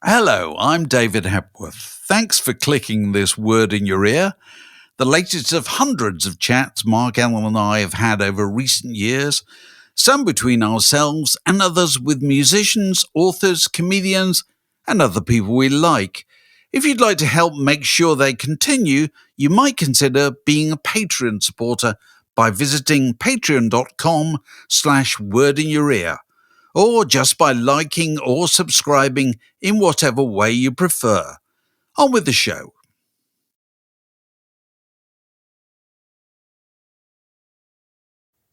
Hello, I'm David Hepworth. Thanks for clicking this word in your ear, the latest of hundreds of chats Mark Allen and I have had over recent years, some between ourselves and others with musicians, authors, comedians, and other people we like. If you'd like to help make sure they continue, you might consider being a Patreon supporter by visiting patreon.com/wordinyour-ear, or just by liking or subscribing in whatever way you prefer. On with the show.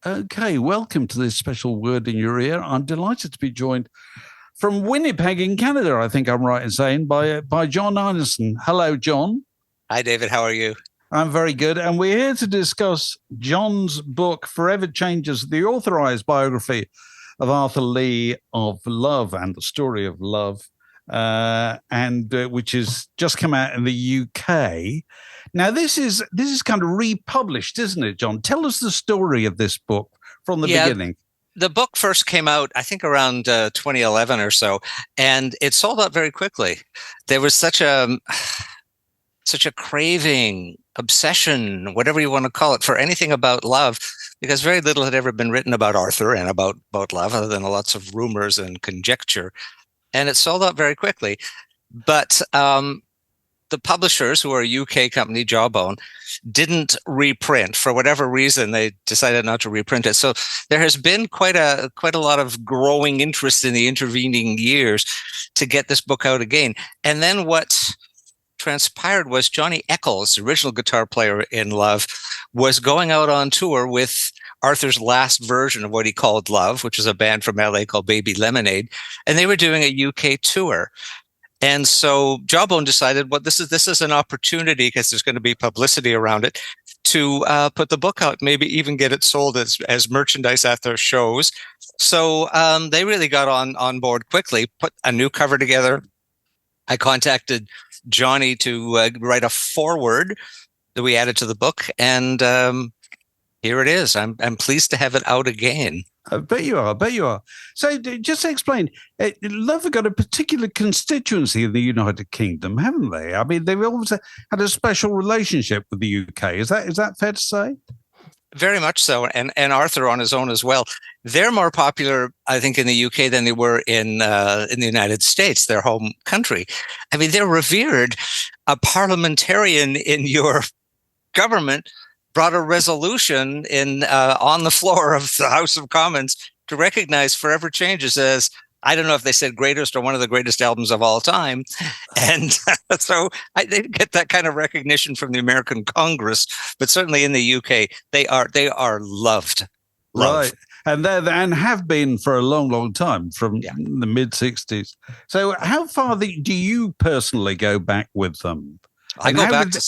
Okay, welcome to this special Word in Your Ear. I'm delighted to be joined from Winnipeg in Canada, I think I'm right in saying, by John Einarson. Hello, John. Hi, David. How are you? I'm very good. And we're here to discuss John's book, Forever Changes, the authorized biography of Arthur Lee of Love and the Story of Love, which has just come out in the UK. Now, this is kind of republished, isn't it, John? Tell us the story of this book from the beginning. The book first came out, I think, around 2011 or so, and it sold out very quickly. There was such a craving, obsession, whatever you want to call it, for anything about love, because very little had ever been written about Arthur and about love, other than lots of rumors and conjecture. And it sold out very quickly. But the publishers, who are a UK company, Jawbone, didn't reprint. For whatever reason, they decided not to reprint it. So there has been quite a lot of growing interest in the intervening years to get this book out again. And then what transpired was Johnny Eccles, the original guitar player in Love, was going out on tour with Arthur's last version of what he called Love, which was a band from LA called Baby Lemonade, and they were doing a UK tour. And so Jawbone decided, well, this is an opportunity, because there's going to be publicity around it, to put the book out, maybe even get it sold as merchandise at their shows. So they really got on board quickly, put a new cover together. I contacted Johnny to write a foreword that we added to the book, and here it is. I'm pleased to have it out again. I bet you are. So just to explain, Love have got a particular constituency in the United Kingdom, haven't they? I mean, they've always had a special relationship with the UK. Is that fair to say? Very much so, and Arthur on his own as well. They're more popular, I think, in the UK than they were in the United States, their home country. I mean, they're revered. A parliamentarian in your government brought a resolution on the floor of the House of Commons to recognize Forever Changes as, I don't know if they said greatest or one of the greatest albums of all time. And so they didn't get that kind of recognition from the American Congress, but certainly in the UK, they are loved. Right. And have been for a long, long time, from the mid-60s. So how far do you personally go back with them? I go back to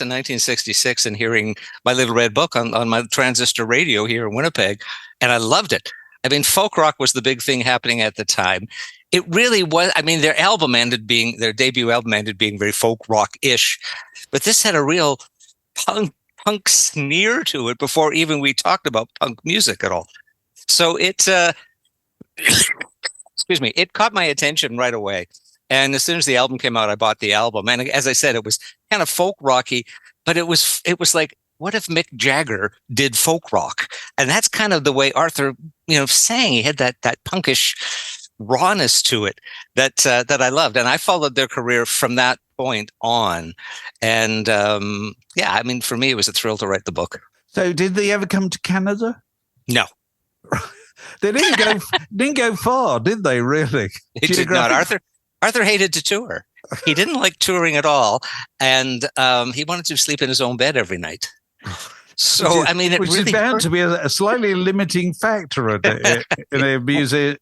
1966 and hearing My Little Red Book on my transistor radio here in Winnipeg, and I loved it. I mean, folk rock was the big thing happening at the time. It really was. I mean, their debut album ended being very folk rock-ish, but this had a real punk sneer to it before even we talked about punk music at all. So it, excuse me, it caught my attention right away. And as soon as the album came out, I bought the album. And as I said, it was kind of folk rocky, but it was like, what if Mick Jagger did folk rock? And that's kind of the way Arthur, sang. He had that punkish rawness to it that I loved. And I followed their career from that point on. And I mean, for me, it was a thrill to write the book. So did they ever come to Canada? No. They didn't go far, did they, really? They did not. Arthur hated to tour. He didn't like touring at all, and he wanted to sleep in his own bed every night. So, I mean, which is bound to be a slightly limiting factor in a musician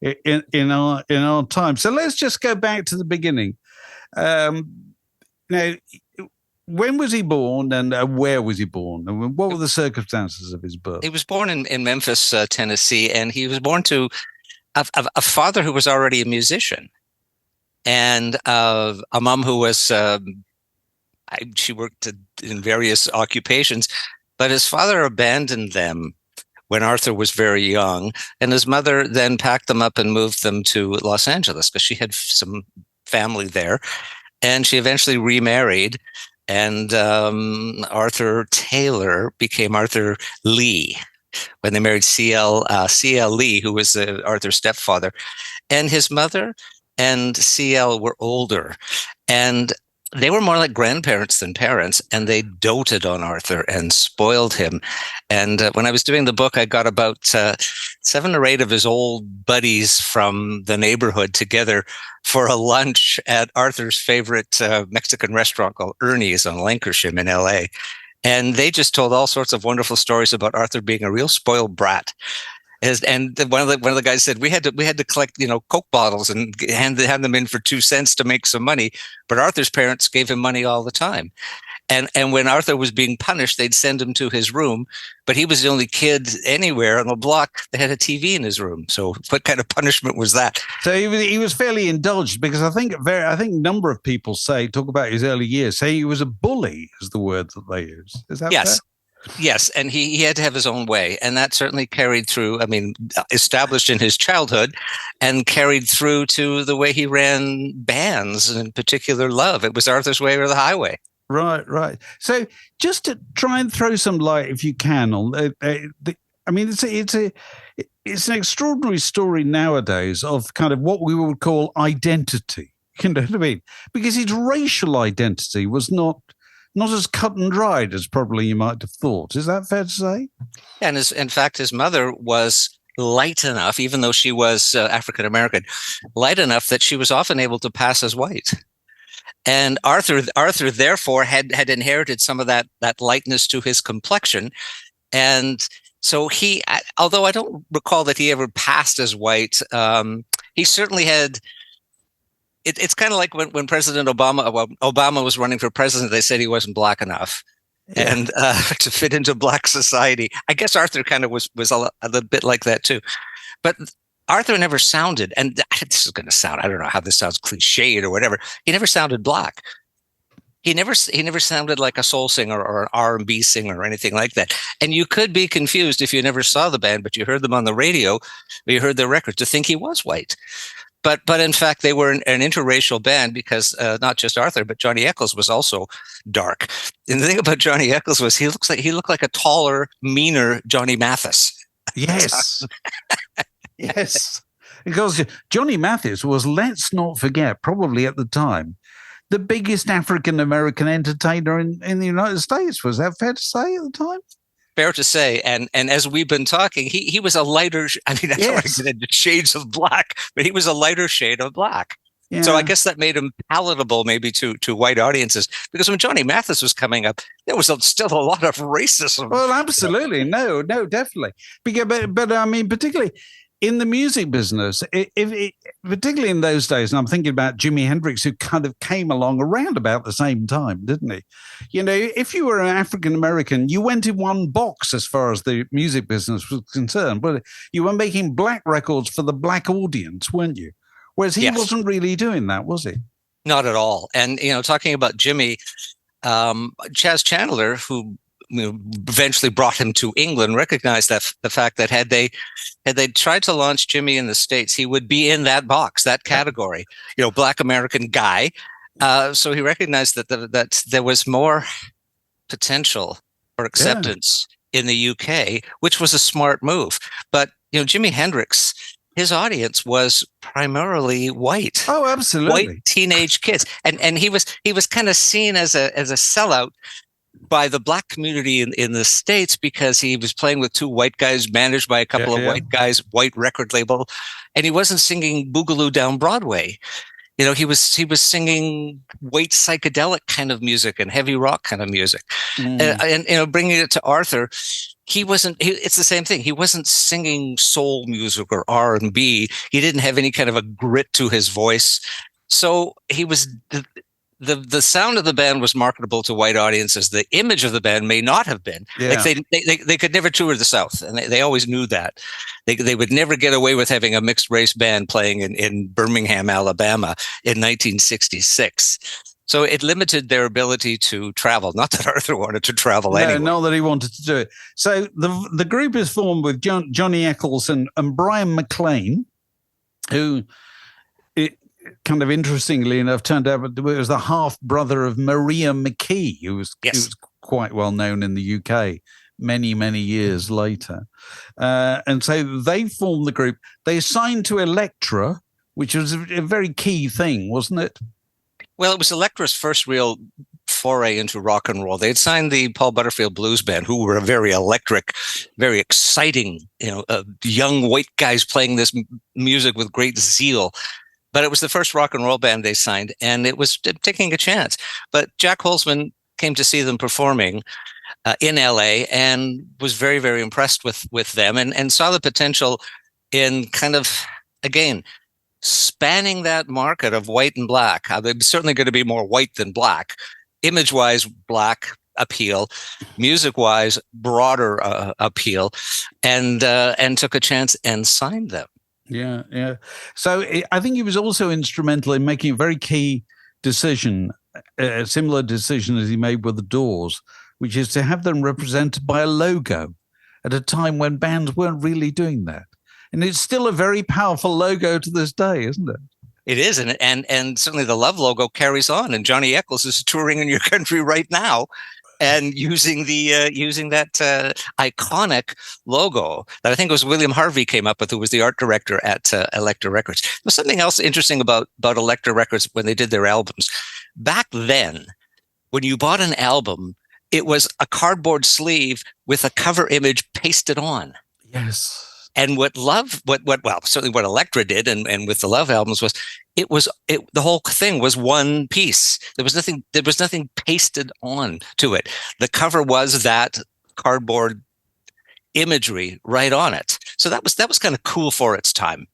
in our time. So let's just go back to the beginning. Now, when was he born, and where was he born, and what were the circumstances of his birth? He was born in Memphis, Tennessee, and he was born to a father who was already a musician, and a mom who was she worked in various occupations, but his father abandoned them when Arthur was very young. And his mother then packed them up and moved them to Los Angeles because she had some family there. And she eventually remarried. And Arthur Taylor became Arthur Lee when they married C.L. Lee, who was Arthur's stepfather. And his mother and C.L. were older. And they were more like grandparents than parents, and they doted on Arthur and spoiled him. And when I was doing the book, I got about 7 or 8 of his old buddies from the neighborhood together for a lunch at Arthur's favorite Mexican restaurant called Ernie's on Lancashire in L.A. And they just told all sorts of wonderful stories about Arthur being a real spoiled brat. And one of the guys said we had to collect Coke bottles and hand them in for 2 cents to make some money, but Arthur's parents gave him money all the time. And when Arthur was being punished, they'd send him to his room, but he was the only kid anywhere on the block that had a TV in his room. So what kind of punishment was that? So he was fairly indulged, because I think a number of people talk about his early years, say he was a bully, is the word that they use. Is that yes? Fair? Yes, and he had to have his own way, and that certainly carried through. I mean, established in his childhood, and carried through to the way he ran bands, and in particular, Love. It was Arthur's way or the highway. Right. So, just to try and throw some light, if you can, on it's an extraordinary story nowadays of kind of what we would call identity. You know what I mean? Because his racial identity was not as cut and dried as probably you might have thought. Is that fair to say? And in fact, his mother was light enough, even though she was African American, light enough that she was often able to pass as white. And Arthur therefore had inherited some of that lightness to his complexion. And so although I don't recall that he ever passed as white, he certainly had. It's kind of like when President Obama was running for president, they said he wasn't black enough, and to fit into black society. I guess Arthur kind of was a little bit like that too, but Arthur never sounded, and this is going to sound, I don't know how this sounds, cliched or whatever. He never sounded black. He never sounded like a soul singer or an R&B singer or anything like that. And you could be confused if you never saw the band, but you heard them on the radio, or you heard their record, to think he was white. But in fact, they were an interracial band, because not just Arthur, but Johnny Eccles was also dark. And the thing about Johnny Eccles was he looked like a taller, meaner Johnny Mathis. Yes. Yes. Because Johnny Mathis was, let's not forget, probably at the time, the biggest African-American entertainer in the United States. Was that fair to say at the time? Fair to say, and as we've been talking, he was a lighter. I mean, I don't want to get into shades of black, but he was a lighter shade of black. Yeah. So I guess that made him palatable, maybe to white audiences. Because when Johnny Mathis was coming up, there was still a lot of racism. Well, absolutely, no, definitely. But I mean, particularly in the music business, particularly in those days, and I'm thinking about Jimi Hendrix, who kind of came along around about the same time, didn't he? If you were an African-American, you went in one box as far as the music business was concerned, but you were making black records for the black audience, weren't you? Whereas he wasn't really doing that, was he? Not at all. And, talking about Jimmy, Chas Chandler, who eventually brought him to England, recognized that the fact that had they tried to launch Jimmy in the States, he would be in that box, that category, Black American guy. So he recognized that there was more potential for acceptance in the UK, which was a smart move. But Jimi Hendrix, his audience was primarily white. Oh, absolutely, white teenage kids, and he was kind of seen as a sellout by the black community in the States, because he was playing with 2 white guys, managed by a couple of white guys, white record label, and he wasn't singing Boogaloo down Broadway. He was singing white psychedelic kind of music and heavy rock kind of music. And bringing it to Arthur, it's the same thing. He wasn't singing soul music or R&B. He didn't have any kind of a grit to his voice. So he was the sound of the band was marketable to white audiences. The image of the band may not have been. Like they could never tour the South, and they always knew that. They would never get away with having a mixed race band playing in Birmingham, Alabama in 1966. So it limited their ability to travel. Not that Arthur wanted to travel anyway. No, not that he wanted to do it. So the group is formed with Johnny Eccles and Brian McLean, who, kind of interestingly enough, turned out it was the half brother of Maria McKee, who was quite well known in the UK many, many years later. And so they formed the group. They signed to Elektra, which was a very key thing, wasn't it? Well, it was Elektra's first real foray into rock and roll. They had signed the Paul Butterfield Blues Band, who were a very electric, very exciting, young white guys playing this music with great zeal. But it was the first rock and roll band they signed, and it was taking a chance. But Jack Holzman came to see them performing in L.A. and was very, very impressed with them and saw the potential in kind of, again, spanning that market of white and black. They're certainly going to be more white than black. Image-wise, black appeal. Music-wise, broader appeal. And took a chance and signed them. Yeah. So I think he was also instrumental in making a very key decision, a similar decision as he made with the Doors, which is to have them represented by a logo at a time when bands weren't really doing that. And it's still a very powerful logo to this day, isn't it? It is, and certainly the Love logo carries on. And Johnny Eccles is touring in your country right now, and using that iconic logo that I think it was William Harvey came up with, who was the art director at Elektra Records. There's something else interesting about Elektra Records when they did their albums. Back then, when you bought an album, it was a cardboard sleeve with a cover image pasted on. Yes. And certainly what Elektra did and with the Love albums was the whole thing was one piece. There was nothing pasted on to it. The cover was that cardboard imagery right on it. So that was kind of cool for its time.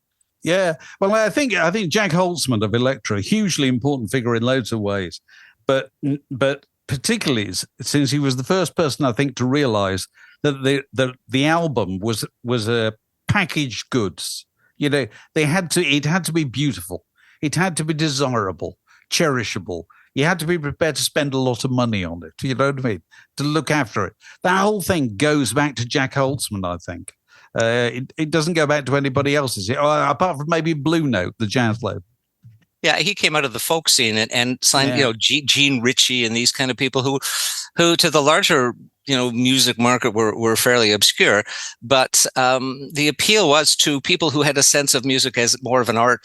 Yeah. Well, I think Jack Holzman of Elektra, a hugely important figure in loads of ways, but particularly since he was the first person, I think, to realize that the album was a packaged goods. It had to be beautiful. It had to be desirable, cherishable. You had to be prepared to spend a lot of money on it. You know what I mean? To look after it. That whole thing goes back to Jack Holzman, I think. It doesn't go back to anybody else's, apart from maybe Blue Note, the jazz label. Yeah, he came out of the folk scene and signed, Gene Ritchie and these kind of people who to the larger, music market were fairly obscure. But the appeal was to people who had a sense of music as more of an art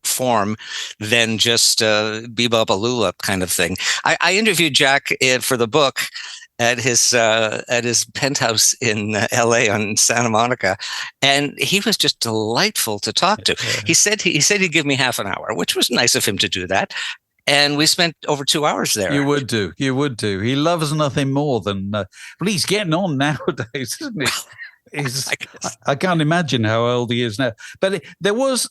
form than just bebop-a-lula kind of thing. I interviewed Jack for the book at his penthouse in L.A. on Santa Monica, and he was just delightful to talk to. He said he'd give me half an hour, which was nice of him to do that. And we spent over 2 hours there. You would do. He loves nothing more than. Well, he's getting on nowadays, isn't he? I can't imagine how old he is now. But there was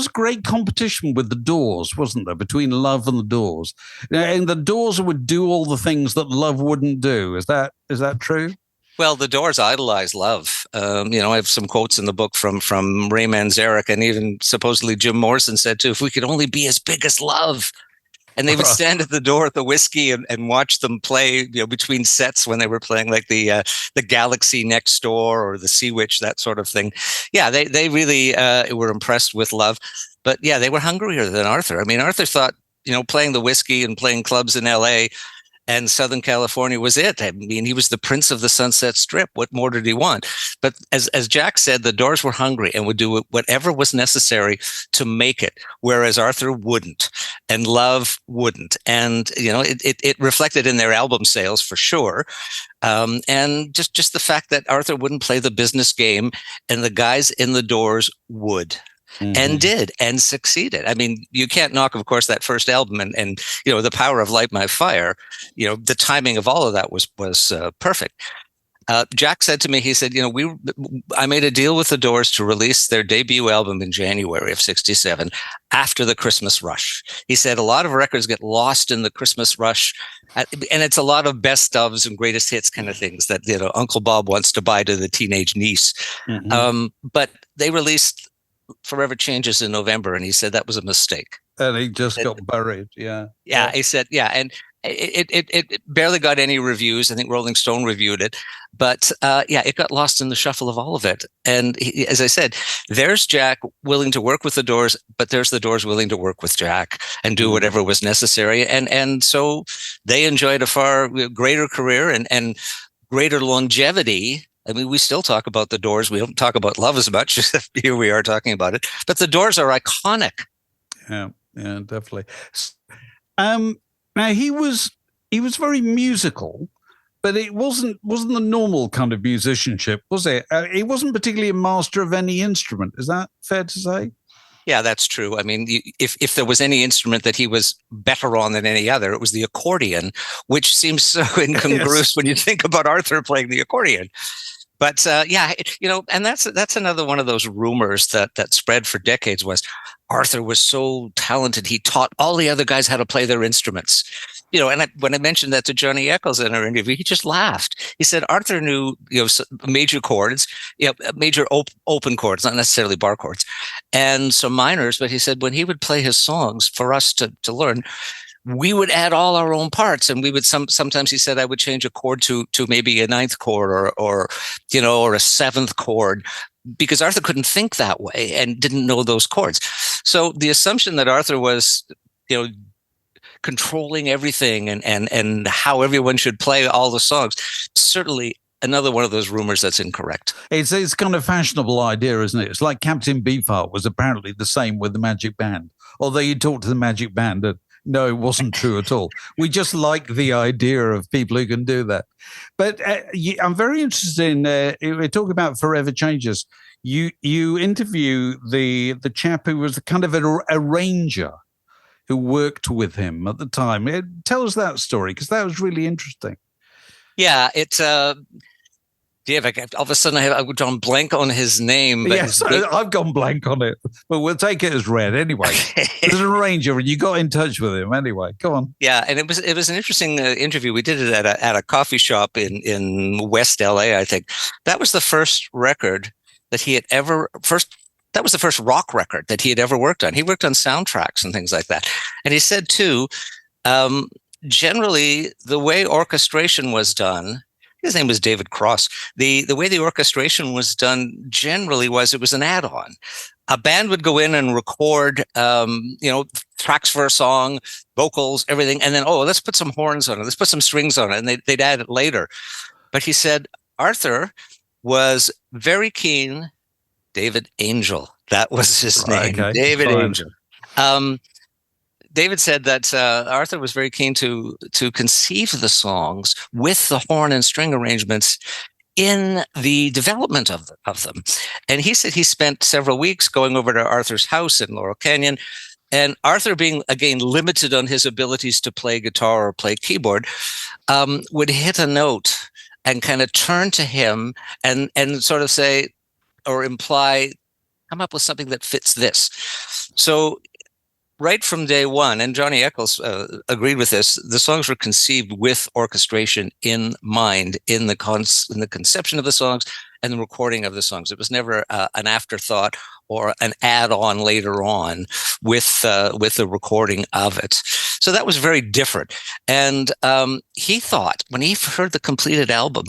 great competition with the Doors, wasn't there, between Love and the Doors? And the Doors would do all the things that Love wouldn't do. Is that true? Well, the Doors idolized Love. I have some quotes in the book from Ray Manzarek, and even supposedly Jim Morrison said too, if we could only be as big as Love. And they would stand at the door at the Whiskey and watch them play, between sets when they were playing like the Galaxy Next Door or the Sea Witch, that sort of thing. Yeah, they really were impressed with Love. But yeah, they were hungrier than Arthur. I mean, Arthur thought, playing the Whiskey and playing clubs in L.A. and Southern California was it. I mean, he was the prince of the Sunset Strip. What more did he want? But as Jack said, the Doors were hungry and would do whatever was necessary to make it, whereas Arthur wouldn't and Love wouldn't. And, it reflected in their album sales for sure. And just the fact that Arthur wouldn't play the business game and the guys in the Doors would. Mm-hmm. And did and succeeded. I mean, you can't knock, of course, that first album and the power of Light My Fire. The timing of all of that was perfect. Jack said to me, he said, I made a deal with the Doors to release their debut album in January of '67 after the Christmas rush. He said a lot of records get lost in the Christmas rush, and it's a lot of best ofs and greatest hits kind of things that Uncle Bob wants to buy to the teenage niece. Mm-hmm. But they released Forever Changes in November, and he said that was a mistake. And he just got buried. Yeah. Yeah, he said, yeah, and it barely got any reviews. I think Rolling Stone reviewed it, but yeah, it got lost in the shuffle of all of it. And as I said, there's Jack willing to work with the Doors, but there's the Doors willing to work with Jack and do whatever was necessary. And so they enjoyed a far greater career and greater longevity. I mean, we still talk about the Doors. We don't talk about Love as much. Here we are talking about it, but the Doors are iconic. Yeah. Yeah, definitely. Now he was very musical, but it wasn't the normal kind of musicianship, was it? He wasn't particularly a master of any instrument. Is that fair to say? Yeah, that's true. I mean, if there was any instrument that he was better on than any other, it was the accordion, which seems so incongruous when you think about Arthur playing the accordion. But yeah, and that's another one of those rumors that spread for decades was Arthur was so talented, he taught all the other guys how to play their instruments. And when I mentioned that to Johnny Eccles in our interview, he just laughed. He said Arthur knew, major chords, major open chords, not necessarily bar chords, and some minors. But he said when he would play his songs for us to learn, we would add all our own parts, and we would sometimes he said I would change a chord to maybe a ninth chord or a seventh chord, because Arthur couldn't think that way and didn't know those chords. So the assumption that Arthur was, controlling everything and how everyone should play all the songs, certainly another one of those rumors that's incorrect. It's kind of fashionable idea, isn't it? It's like Captain Beefheart was apparently the same with the Magic Band. Although you talk to the Magic Band, and no, it wasn't true at all. We just like the idea of people who can do that. But I'm very interested in, we're talking about Forever Changes. You interview the chap who was kind of an arranger who worked with him at the time. Tell us that story, because that was really interesting. Yeah, it's all of a sudden I've gone blank on his name. But yes, I've gone blank on it, but we'll take it as read anyway. There's an arranger, and you got in touch with him anyway. Go on. Yeah, and it was an interesting interview. We did it at a coffee shop in West L.A. I think that was the first record that he had ever That was the first rock record that he had ever worked on. He worked on soundtracks and things like that. And he said too, generally the way orchestration was done, his name was David Cross. The way the orchestration was done generally was it was an add-on. A band would go in and record, tracks for a song, vocals, everything, and then let's put some horns on it, let's put some strings on it, and they'd add it later. But he said Arthur was very keen. David Angel, that was his name. Okay. David Angel. David said that Arthur was very keen to conceive the songs with the horn and string arrangements in the development of them. And he said he spent several weeks going over to Arthur's house in Laurel Canyon, and Arthur, being again limited on his abilities to play guitar or play keyboard, would hit a note and kind of turn to him and sort of say or imply, come up with something that fits this. So right from day one, and Johnny Eccles agreed with this, the songs were conceived with orchestration in mind, in the conception of the songs and the recording of the songs. It was never an afterthought or an add-on later on with the recording of it. So that was very different. And he thought, when he heard the completed album,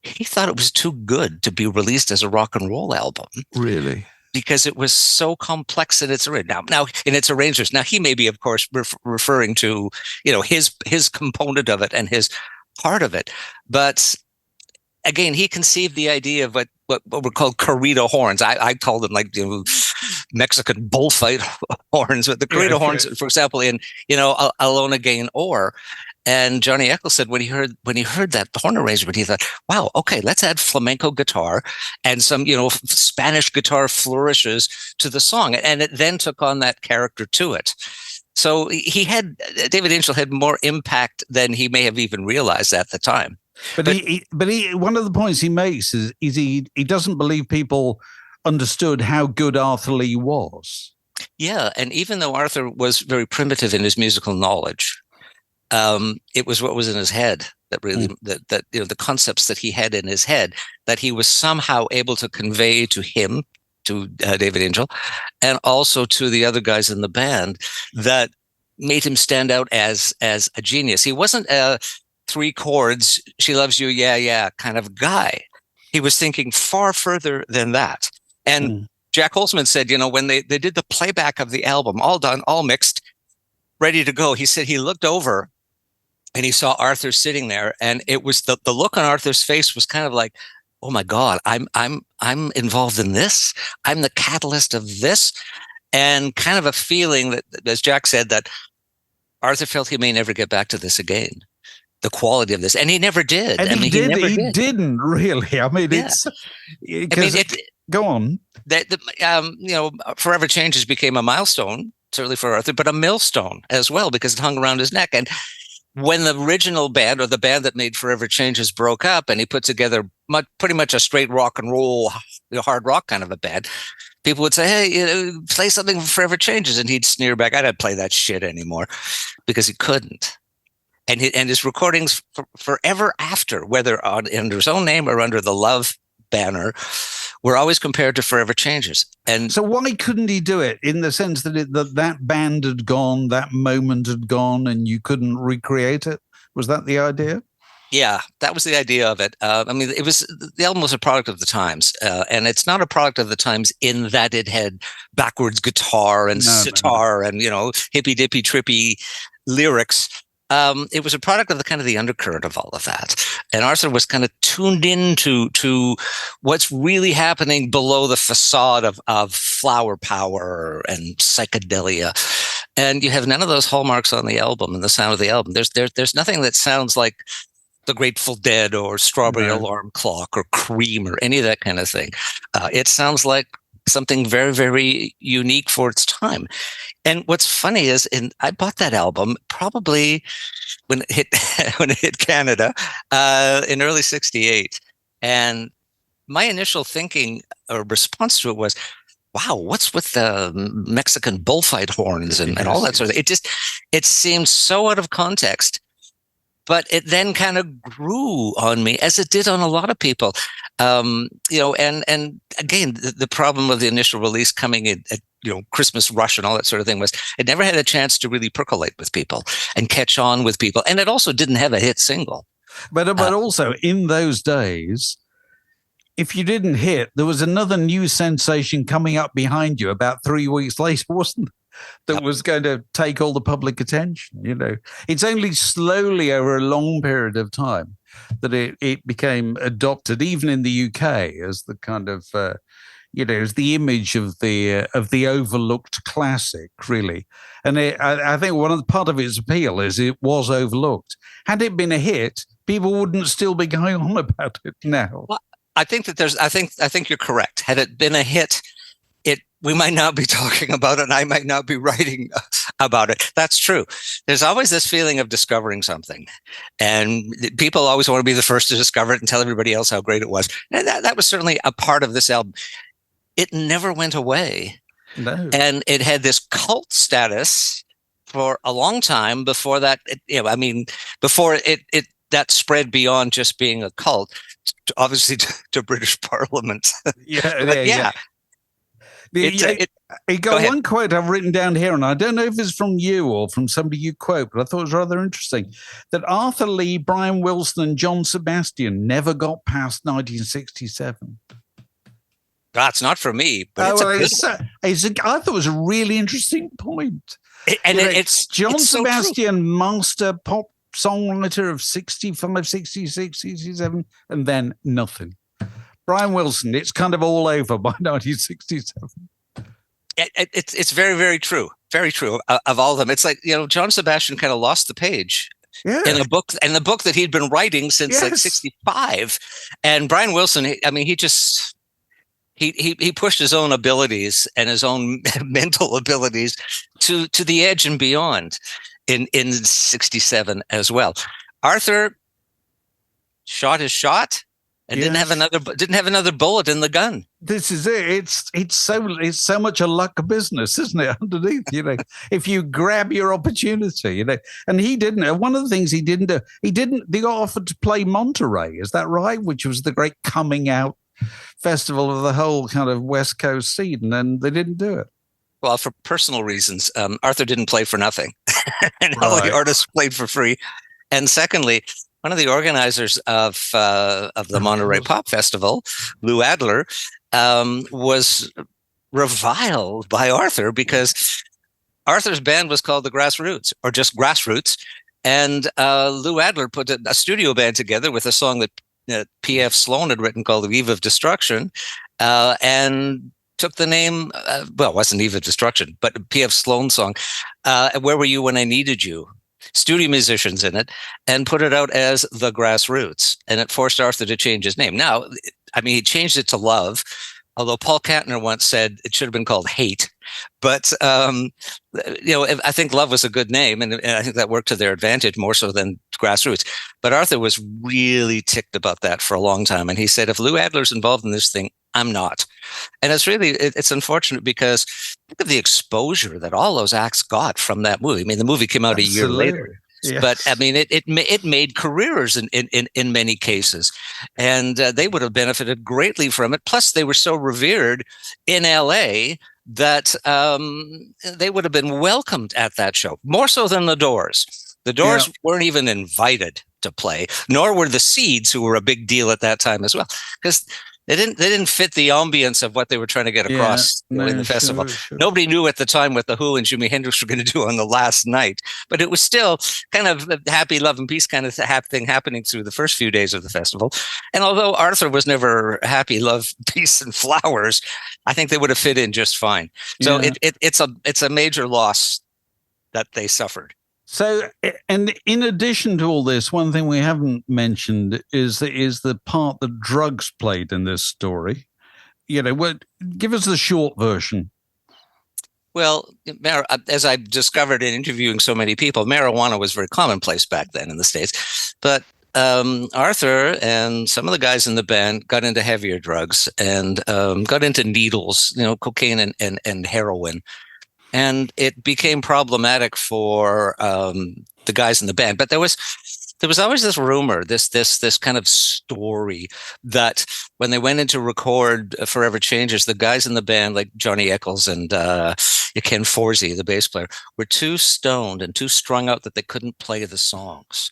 he thought it was too good to be released as a rock and roll album. Really? Because it was so complex in its now in its arrangements. Now he may be, of course, referring to his component of it and his part of it, but again, he conceived the idea of what were called corrido horns. I called them like Mexican bullfight horns, but the corrido horns, for example, in Alone Again or. And Johnny Eccles said when he heard that horn arrangement, he thought, wow, okay, let's add flamenco guitar and some, Spanish guitar flourishes to the song. And it then took on that character to it. So David Angel had more impact than he may have even realized at the time. But he one of the points he makes is he doesn't believe people understood how good Arthur Lee was. Yeah. And even though Arthur was very primitive in his musical knowledge, it was what was in his head that really, the concepts that he had in his head that he was somehow able to convey to him David Angel, and also to the other guys in the band that made him stand out as a genius. He wasn't a 3 chords, she loves you, yeah, yeah kind of guy. He was thinking far further than that. And Jack Holzman said, when they did the playback of the album, all done, all mixed, ready to go, he said he looked over and he saw Arthur sitting there, and it was the look on Arthur's face was kind of like, oh my God, I'm involved in this. I'm the catalyst of this. And kind of a feeling that, as Jack said, that Arthur felt he may never get back to this again. The quality of this, and he never did. And he didn't really. I mean, go on. Forever Changes became a milestone, certainly for Arthur, but a millstone as well, because it hung around his neck. And when the original band, or the band that made Forever Changes, broke up, and he put together pretty much a straight rock and roll, hard rock kind of a band, people would say, hey, play something from Forever Changes. And he'd sneer back, I don't play that shit anymore, because he couldn't. And his recordings forever after, whether under his own name or under the Love banner, were always compared to Forever Changes. And so why couldn't he do it, in the sense that that band had gone, that moment had gone, and you couldn't recreate it? Was that the idea? Yeah, that was the idea of it. The album was a product of the times, and it's not a product of the times in that it had backwards guitar and sitar and hippy dippy trippy lyrics. It was a product of the undercurrent of all of that. And Arthur was kind of tuned into what's really happening below the facade of flower power and psychedelia. And you have none of those hallmarks on the album and the sound of the album. There's nothing that sounds like the Grateful Dead or Strawberry Alarm Clock or Cream or any of that kind of thing. It sounds like something very, very unique for its time. And what's funny is, I bought that album probably when it hit Canada in early '68, and my initial thinking or response to it was, "Wow, what's with the Mexican bullfight horns and all that sort of thing?" It seemed so out of context. But it then kind of grew on me, as it did on a lot of people. And again, the problem of the initial release coming in at Christmas rush and all that sort of thing was it never had a chance to really percolate with people and catch on with people. And it also didn't have a hit single. But also in those days, if you didn't hit, there was another new sensation coming up behind you about 3 weeks later, wasn't there? That was going to take all the public attention. It's only slowly over a long period of time that it became adopted, even in the UK, as the kind of as the image of the overlooked classic, really. And I think part of its appeal is it was overlooked. Had it been a hit, people wouldn't still be going on about it now. Well, I think that I think you're correct. Had it been a hit, we might not be talking about it, and I might not be writing about it. That's true. There's always this feeling of discovering something, and people always want to be the first to discover it and tell everybody else how great it was. And that was certainly a part of this album. It never went away. No. And it had this cult status for a long time before that. Before it that spread beyond just being a cult, obviously to British Parliament. Yeah. He got one quote I've written down here, and I don't know if it's from you or from somebody you quote, but I thought it was rather interesting, that Arthur Lee, Brian Wilson, and John Sebastian never got past 1967. That's not for me, but I thought it was a really interesting point. It's John it's Sebastian, master pop songwriter of 65, 66, 67, and then nothing. Brian Wilson, it's kind of all over by 1967. It's very, very true. Very true of all of them. It's like, John Sebastian kind of lost the page in the book that he'd been writing since like 65. And Brian Wilson, he just, he pushed his own abilities and his own mental abilities to the edge and beyond in 67 as well. Arthur shot his shot. And didn't have another bullet in the gun. This is it. It's so much a luck business, isn't it? Underneath, if you grab your opportunity, And he didn't. One of the things he didn't do, they got offered to play Monterey. Is that right? Which was the great coming out festival of the whole kind of West Coast scene, and they didn't do it. Well, for personal reasons, Arthur didn't play for nothing, and all the Right. artists played for free. And secondly, one of the organizers of the Monterey Pop Festival, Lou Adler, was reviled by Arthur because Arthur's band was called the Grassroots, or just Grassroots, and Lou Adler put a studio band together with a song that P.F. Sloan had written called "The Eve of Destruction," and took the name, well, it wasn't Eve of Destruction, but P.F. Sloan song, Where Were You When I Needed You? Studio musicians in it, and put it out as the Grassroots. And it forced Arthur to change his name. Now, I mean, he changed it to Love, although Paul Kantner once said it should have been called Hate. But, I think Love was a good name, and I think that worked to their advantage more so than Grassroots. But Arthur was really ticked about that for a long time. And he said, if Lou Adler's involved in this thing, I'm not. And it's unfortunate because think of the exposure that all those acts got from that movie. I mean, the movie came out a year later. Yes. But I mean, it made careers in many cases, and they would have benefited greatly from it. Plus, they were so revered in L.A. that they would have been welcomed at that show, more so than the Doors. The Doors weren't even invited to play, nor were the Seeds, who were a big deal at that time as well, because they didn't fit the ambience of what they were trying to get across in the festival. Sure. Nobody knew at the time what The Who and Jimi Hendrix were going to do on the last night, but it was still kind of a happy, love and peace kind of thing happening through the first few days of the festival. And although Arthur was never happy, love, peace, and flowers, I think they would have fit in just fine. So it's a major loss that they suffered. So, and in addition to all this, one thing we haven't mentioned is the part that drugs played in this story. Give us the short version. Well, as I discovered in interviewing so many people, marijuana was very commonplace back then in the States. But Arthur and some of the guys in the band got into heavier drugs and got into needles, cocaine and heroin. And it became problematic for the guys in the band. But there was always this rumor, this kind of story that when they went in to record Forever Changes, the guys in the band, like Johnny Eccles and Ken Forsey, the bass player, were too stoned and too strung out that they couldn't play the songs.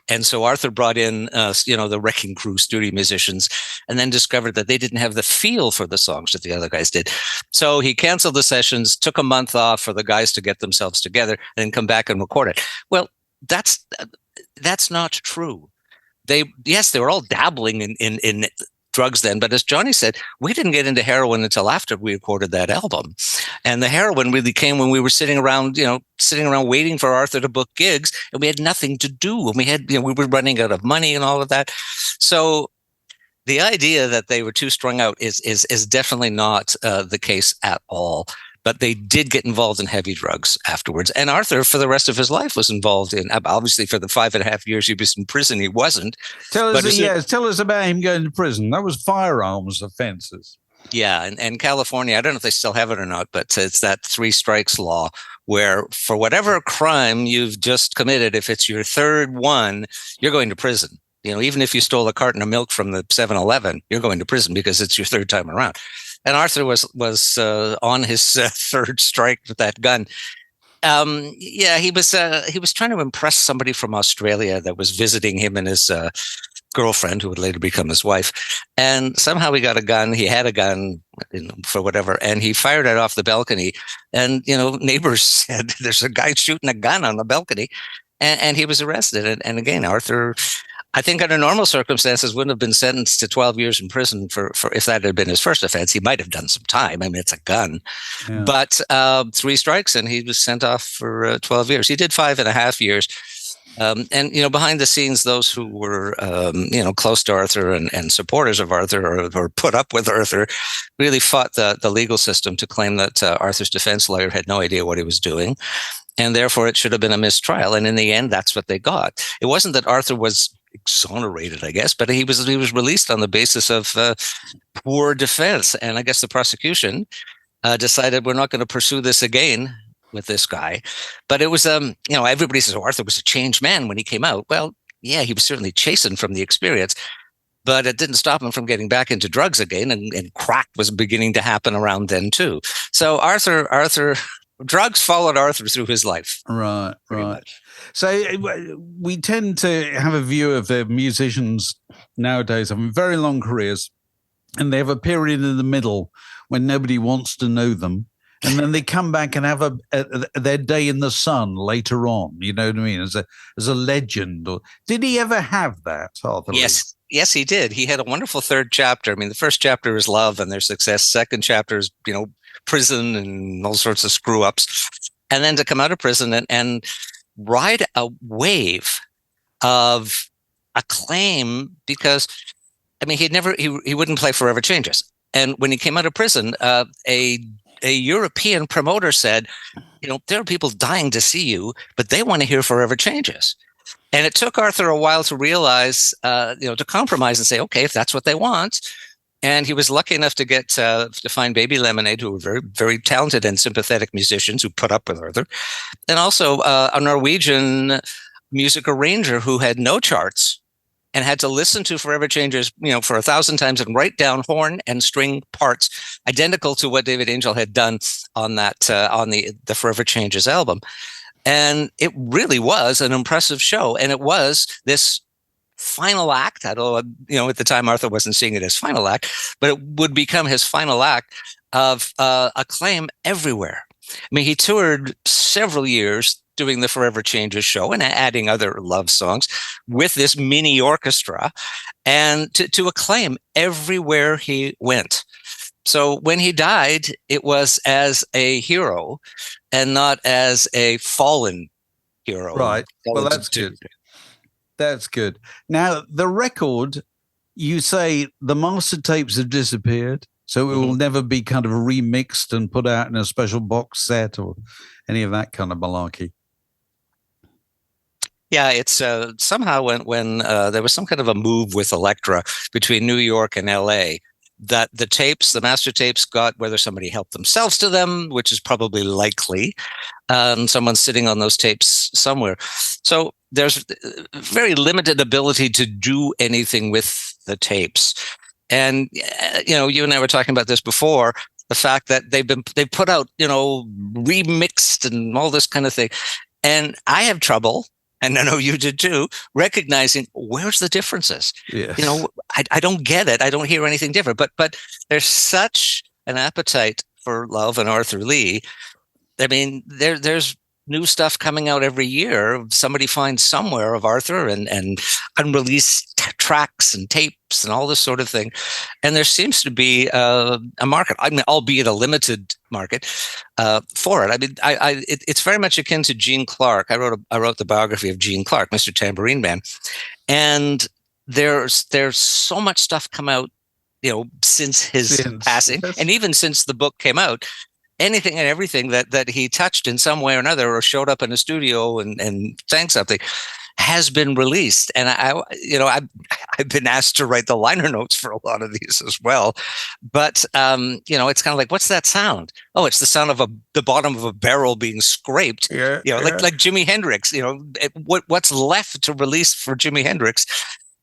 And so Arthur brought in, the Wrecking Crew studio musicians, and then discovered that they didn't have the feel for the songs that the other guys did. So he canceled the sessions, took a month off for the guys to get themselves together, and then come back and record it. Well, that's not true. They were all dabbling in drugs then, but as Johnny said, we didn't get into heroin until after we recorded that album. And the heroin really came when we were sitting around waiting for Arthur to book gigs, and we had nothing to do, and we were running out of money and all of that. So the idea that they were too strung out is definitely not the case at all. But they did get involved in heavy drugs afterwards. And Arthur, for the rest of his life, was involved in, obviously for the 5.5 years he was in prison, he wasn't. Tell us about him going to prison. That was firearms offenses. Yeah, and California, I don't know if they still have it or not, but it's that 3 strikes law where for whatever crime you've just committed, if it's your third one, you're going to prison. Even if you stole a carton of milk from the 7-Eleven, you're going to prison because it's your third time around. And Arthur was on his third strike with that gun. He was trying to impress somebody from Australia that was visiting him and his girlfriend, who would later become his wife. And somehow he got a gun. He had a gun for whatever, and he fired it off the balcony. And neighbors said, "There's a guy shooting a gun on the balcony," and he was arrested. And again, Arthur, I think under normal circumstances, wouldn't have been sentenced to 12 years in prison for if that had been his first offense. He might have done some time. I mean, it's a gun. Yeah. But 3 strikes and he was sent off for 12 years. He did 5.5 years. And behind the scenes, those who were, close to Arthur and supporters of Arthur or put up with Arthur really fought the legal system to claim that Arthur's defense lawyer had no idea what he was doing. And therefore, it should have been a mistrial. And in the end, that's what they got. It wasn't that Arthur was exonerated, I guess, but he was released on the basis of poor defense. And I guess the prosecution decided we're not going to pursue this again with this guy. But it was, everybody says Arthur was a changed man when he came out. Well, yeah, he was certainly chastened from the experience. but it didn't stop him from getting back into drugs again, and crack was beginning to happen around then too. So Arthur, drugs followed Arthur through his life. Right. Much. So we tend to have a view of the musicians nowadays having very long careers, and they have a period in the middle when nobody wants to know them. And then they come back and have their day in the sun later on. You know what I mean? As a legend. Or did he ever have that, Arthur Lee? Yes, he did. He had a wonderful third chapter. I mean, the first chapter is love and their success. Second chapter is, prison and all sorts of screw ups. And then to come out of prison and ride a wave of acclaim, because he wouldn't play Forever Changes. And when he came out of prison, a European promoter said, there are people dying to see you, but they want to hear Forever Changes. And it took Arthur a while to realize, to compromise and say, okay, if that's what they want. And he was lucky enough to get to find Baby Lemonade, who were very, very talented and sympathetic musicians who put up with Arthur. And also a Norwegian music arranger who had no charts and had to listen to Forever Changes, for 1,000 times and write down horn and string parts identical to what David Angel had done on that on the Forever Changes album. And it really was an impressive show. And it was this final act. Although, at the time Arthur wasn't seeing it as final act, but it would become his final act of acclaim everywhere. I mean, he toured several years doing the Forever Changes show and adding other love songs with this mini orchestra, and to acclaim everywhere he went. So when he died, it was as a hero and not as a fallen hero. Right. Well, that's good. That's good. Now, the record, you say the master tapes have disappeared, so it will never be kind of remixed and put out in a special box set or any of that kind of malarkey. Yeah, it's somehow when there was some kind of a move with Elektra between New York and L.A., that the master tapes got, whether somebody helped themselves to them, which is probably likely, someone's sitting on those tapes somewhere. So there's very limited ability to do anything with the tapes. And, you and I were talking about this before, the fact that they put out, remixed and all this kind of thing. And I have trouble, and I know you did too, recognizing where's the differences. Yes. I don't get it. I don't hear anything different. But there's such an appetite for love and Arthur Lee. I mean, there's new stuff coming out every year. Somebody finds somewhere of Arthur and unreleased tracks and tapes and all this sort of thing. And there seems to be a market, albeit a limited market, for it. I mean, it's very much akin to Gene Clark. I wrote the biography of Gene Clark, Mr. Tambourine Man, and there's so much stuff come out, since his passing, and even since the book came out. Anything and everything that he touched in some way or another, or showed up in a studio and sang something, has been released. And I've been asked to write the liner notes for a lot of these as well. But it's kind of like, what's that sound? Oh, it's the sound of the bottom of a barrel being scraped. Yeah, like Jimi Hendrix. What's left to release for Jimi Hendrix?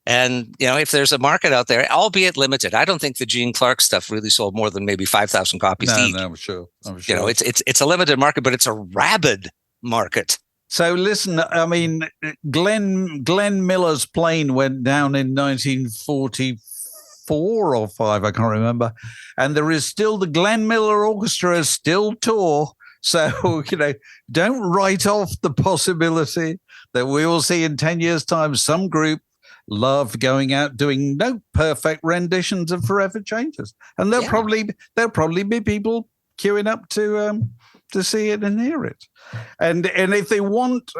And, if there's a market out there, albeit limited, I don't think the Gene Clark stuff really sold more than maybe 5,000 copies each. No, I'm sure. It's a limited market, but it's a rabid market. So listen, I mean, Glenn Miller's plane went down in 1944 or 5, I can't remember. And there is still the Glenn Miller Orchestra still tour. So, don't write off the possibility that we will see in 10 years' time some group love going out doing no perfect renditions of Forever Changes, and there'll probably be people queuing up to see it and hear it. And if they want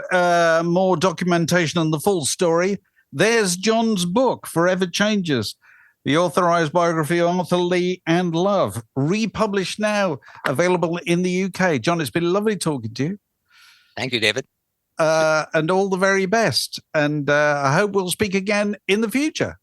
more documentation on the full story, there's John's book, Forever Changes, the authorized biography of Arthur Lee and Love, republished now, available in the UK. John, it's been lovely talking to you. Thank you, David. And all the very best. And I hope we'll speak again in the future.